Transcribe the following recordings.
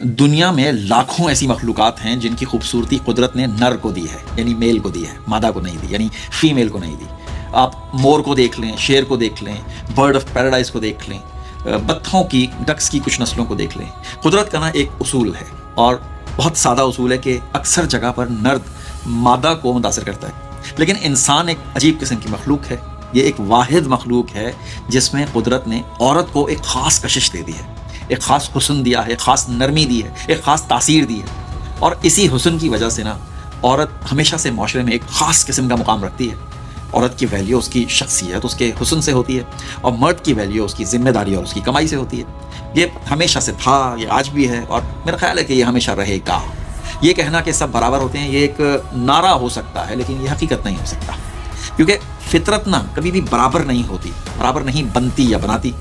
دنیا میں لاکھوں ایسی مخلوقات ہیں جن کی خوبصورتی قدرت نے نر کو دی ہے، یعنی میل کو دی ہے، مادہ کو نہیں دی، یعنی فیمیل کو نہیں دی۔ آپ مور کو دیکھ لیں، شیر کو دیکھ لیں، برڈ آف پیراڈائز کو دیکھ لیں، بطخوں کی، ڈکس کی کچھ نسلوں کو دیکھ لیں۔ قدرت کا نا ایک اصول ہے، اور بہت سادہ اصول ہے کہ اکثر جگہ پر نرد مادہ کو متاثر کرتا ہے، لیکن انسان ایک عجیب قسم کی مخلوق ہے۔ یہ ایک واحد مخلوق ہے جس میں قدرت نے عورت کو ایک خاص کشش دے دی ہے، ایک خاص حسن دیا ہے، ایک خاص نرمی دی ہے، ایک خاص تاثیر دی ہے، اور اسی حسن کی وجہ سے نا عورت ہمیشہ سے معاشرے میں ایک خاص قسم کا مقام رکھتی ہے۔ عورت کی ویلیو اس کی شخصیت، اس کے حسن سے ہوتی ہے، اور مرد کی ویلیو اس کی ذمہ داری اور اس کی کمائی سے ہوتی ہے۔ یہ ہمیشہ سے تھا، یہ آج بھی ہے، اور میرا خیال ہے کہ یہ ہمیشہ رہے گا۔ یہ کہنا کہ سب برابر ہوتے ہیں یہ ایک نعرہ ہو سکتا ہے، لیکن یہ حقیقت نہیں ہو سکتا، کیونکہ فطرت نا کبھی بھی برابر نہیں ہوتی، برابر نہیں بنتی یا بناتی۔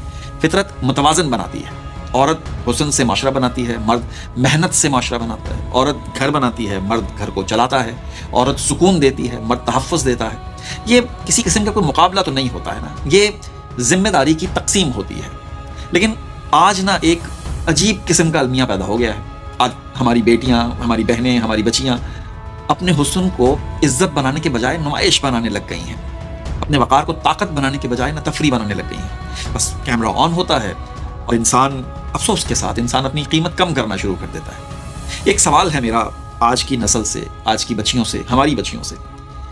فطرت متوازن بناتی ہے۔ عورت حسن سے معاشرہ بناتی ہے، مرد محنت سے معاشرہ بناتا ہے۔ عورت گھر بناتی ہے، مرد گھر کو چلاتا ہے۔ عورت سکون دیتی ہے، مرد تحفظ دیتا ہے۔ یہ کسی قسم کا کوئی مقابلہ تو نہیں ہوتا ہے نا، یہ ذمہ داری کی تقسیم ہوتی ہے۔ لیکن آج نا ایک عجیب قسم کا المیہ پیدا ہو گیا ہے۔ آج ہماری بیٹیاں، ہماری بہنیں، ہماری بچیاں اپنے حسن کو عزت بنانے کے بجائے نمائش بنانے لگ گئی ہیں، اپنے وقار کو طاقت بنانے کے بجائے نہ تفریح بنانے لگ گئی ہیں۔ بس کیمرہ آن ہوتا ہے اور انسان افسوس کے ساتھ اپنی قیمت کم کرنا شروع کر دیتا ہے۔ ایک سوال ہے میرا آج کی نسل سے، آج کی بچیوں سے، ہماری بچیوں سے،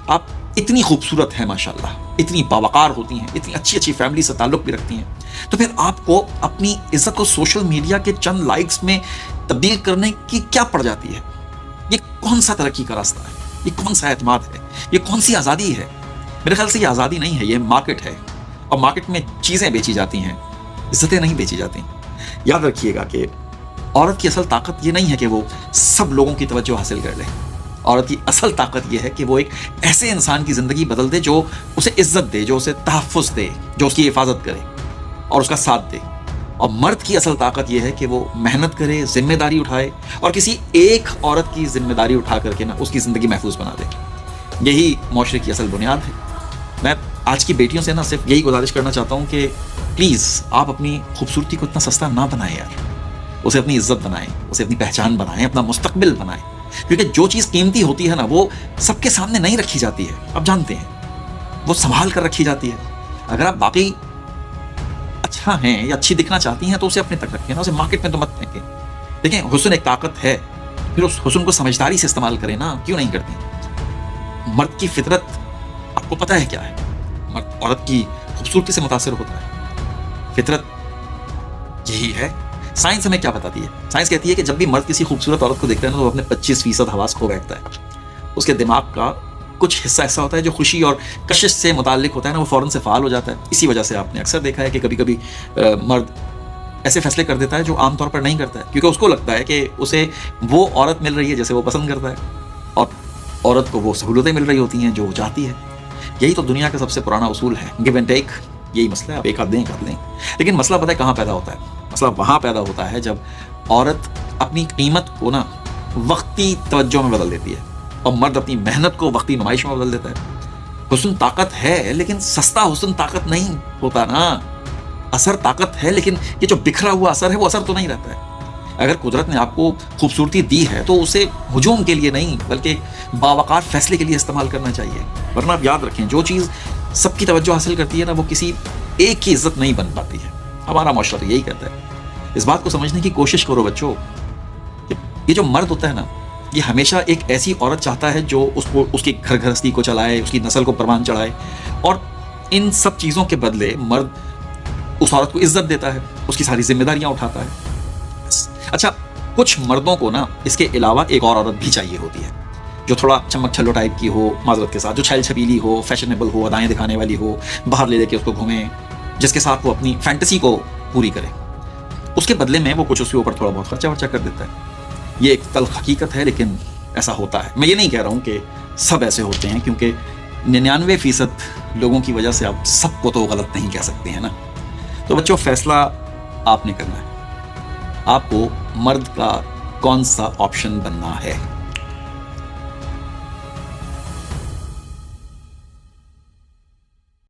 آپ اتنی خوبصورت ہیں ماشاءاللہ، اتنی باوقار ہوتی ہیں، اتنی اچھی اچھی فیملی سے تعلق بھی رکھتی ہیں، تو پھر آپ کو اپنی عزت کو سوشل میڈیا کے چند لائکس میں تبدیل کرنے کی کیا پڑ جاتی ہے؟ یہ کون سا ترقی کا راستہ ہے؟ یہ کون سا اعتماد ہے؟ یہ کون سی آزادی ہے؟ میرے خیال سے یہ آزادی نہیں ہے، یہ مارکیٹ ہے، اور مارکیٹ میں چیزیں بیچی جاتی ہیں، عزتیں نہیں بیچی جاتی۔ یاد رکھیے گا کہ عورت کی اصل طاقت یہ نہیں ہے کہ وہ سب لوگوں کی توجہ حاصل کر لے۔ عورت کی اصل طاقت یہ ہے کہ وہ ایک ایسے انسان کی زندگی بدل دے جو اسے عزت دے، جو اسے تحفظ دے، جو اس کی حفاظت کرے اور اس کا ساتھ دے۔ اور مرد کی اصل طاقت یہ ہے کہ وہ محنت کرے، ذمہ داری اٹھائے، اور کسی ایک عورت کی ذمہ داری اٹھا کر کے نا اس کی زندگی محفوظ بنا دے۔ یہی معاشرے کی اصل بنیاد ہے۔ میں آج کی بیٹیوں سے نا صرف یہی گزارش کرنا چاہتا ہوں کہ پلیز آپ اپنی خوبصورتی کو اتنا سستا نہ بنائیں یار، اسے اپنی عزت بنائیں، اسے اپنی پہچان بنائیں، اپنا مستقبل بنائیں، کیونکہ جو چیز قیمتی ہوتی ہے نا وہ سب کے سامنے نہیں رکھی جاتی ہے، آپ جانتے ہیں، وہ سنبھال کر رکھی جاتی ہے۔ اگر آپ باقی اچھا ہیں یا اچھی دکھنا چاہتی ہیں تو اسے اپنے تک رکھیں نا، اسے مارکیٹ میں تو مت پھینکیں۔ دیکھیں حسن ایک طاقت ہے، پھر اس حسن کو سمجھداری سے استعمال کریں نا، کیوں نہیں کرتے؟ مرد کی فطرت آپ کو پتہ ہے کیا ہے؟ مرد عورت کی خوبصورتی سے متاثر ہوتا ہے، فطرت یہی ہے۔ سائنس ہمیں کیا بتاتی ہے؟ سائنس کہتی ہے کہ جب بھی مرد کسی خوبصورت عورت کو دیکھتا ہے نا تو وہ اپنے 25% حواس کھو بیٹھتا ہے۔ اس کے دماغ کا کچھ حصہ ایسا ہوتا ہے جو خوشی اور کشش سے متعلق ہوتا ہے نا، وہ فوراً سے فعال ہو جاتا ہے۔ اسی وجہ سے آپ نے اکثر دیکھا ہے کہ کبھی کبھی مرد ایسے فیصلے کر دیتا ہے جو عام طور پر نہیں کرتا ہے، کیونکہ اس کو لگتا ہے کہ اسے وہ عورت مل رہی ہے جیسے وہ پسند کرتا ہے، اور عورت کو وہ سہولتیں مل رہی ہوتی ہیں جو وہ چاہتی ہے۔ یہی تو دنیا کا سب سے پرانا اصول ہے، گیو اینڈ ٹیک۔ یہی مسئلہ ہے، آپ ایک ہاتھ دیں ایک ہاتھ لیں۔ لیکن مسئلہ پتہ ہے کہاں پیدا ہوتا ہے؟ مسئلہ وہاں پیدا ہوتا ہے جب عورت اپنی قیمت کو نا وقتی توجہ میں بدل دیتی ہے، اور مرد اپنی محنت کو وقتی نمائش میں بدل دیتا ہے۔ حسن طاقت ہے لیکن سستا حسن طاقت نہیں ہوتا نا، اثر طاقت ہے، لیکن یہ جو بکھرا ہوا اثر ہے وہ اثر تو نہیں رہتا ہے۔ اگر قدرت نے آپ کو خوبصورتی دی ہے تو اسے ہجوم کے لیے نہیں بلکہ باوقار فیصلے کے لیے استعمال کرنا چاہیے، ورنہ آپ یاد رکھیں جو چیز سب کی توجہ حاصل کرتی ہے نا وہ کسی ایک کی عزت نہیں بن پاتی ہے۔ ہمارا معاشرہ تو یہی کہتا ہے۔ اس بات کو سمجھنے کی کوشش کرو بچوں، یہ جو مرد ہوتا ہے نا یہ ہمیشہ ایک ایسی عورت چاہتا ہے جو اس کی گھر گھرستی کو چلائے، اس کی نسل کو پروان چڑھائے، اور ان سب چیزوں کے بدلے مرد اس عورت کو عزت دیتا ہے، اس کی ساری ذمہ داریاں اٹھاتا ہے۔ اچھا، کچھ مردوں کو نا اس کے علاوہ ایک اور عورت بھی چاہیے ہوتی ہے جو تھوڑا چمک چھلو ٹائپ کی ہو، معذرت کے ساتھ، جو چھیل چھبیلی ہو، فیشنیبل ہو، ادائیں دکھانے والی ہو، باہر لے کے اس کو گھومیں، جس کے ساتھ وہ اپنی فینٹیسی کو پوری کرے۔ اس کے بدلے میں وہ کچھ اس کے اوپر تھوڑا بہت خرچہ ورچہ کر دیتا ہے۔ یہ ایک تلخ حقیقت ہے لیکن ایسا ہوتا ہے۔ میں یہ نہیں کہہ رہا ہوں کہ سب ایسے ہوتے ہیں، کیونکہ 99% لوگوں کی وجہ سے آپ سب کو تو غلط نہیں کہہ سکتے ہیں نا۔ تو بچوں فیصلہ آپ نے کرنا ہے، آپ کو مرد کا کون سا آپشن بننا ہے۔